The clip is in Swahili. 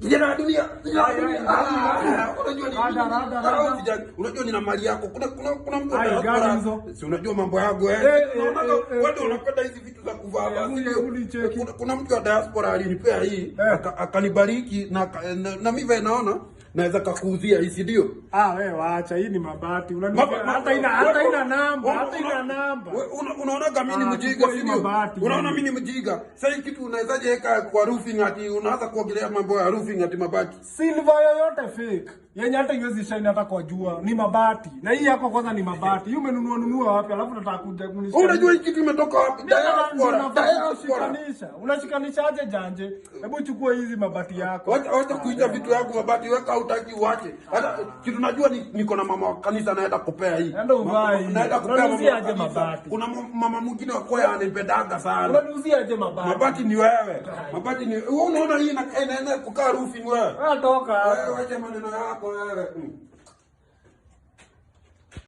Kijana wa dunia. Unajua nina mali yako. Kuna mtu anataka. Si unajua mambo yako wewe unapenda hizi vitu za kuvaa. Kuna mtu wa diaspora alinipea hii akanibariki na mimi naona naweza kukuuzia hii ndio. Wewe waacha hii ni mabati. Hata ina namba. Unaona kama mimi ni mjinga ndio. Unaona mimi ni mjinga. Sasa kitu unawezaje weka kwa roofing ati unaanza kuongelea mambo ya roofing ati mabati. Silver yoyote fake. Yenye hata iwezi shine hata kwa jua ni mabati. Na hii yako kwanza ni mabati. Hii umenunua wapi? Alafu nataka kuja kunishika. Unajua hii kitu imetoka wapi? Unashikanisha aje janje? Hebu chukua hizi mabati yako. Wacha kuita vitu yako mabati, weka utaki uache. Hata kitu najua niko na mama wa kanisa naenda kupea hii. Ndio uvai. Naenda kupea aje mabati. Kuna mama mwingine wa kwaya ananipendaga sana. Unaniuzia aje mabati? Mabati ni wewe. Mabati ni wewe, unaona hii inaenda kukaa roofing wewe. Toka. Wewe wacha maneno yako wewe.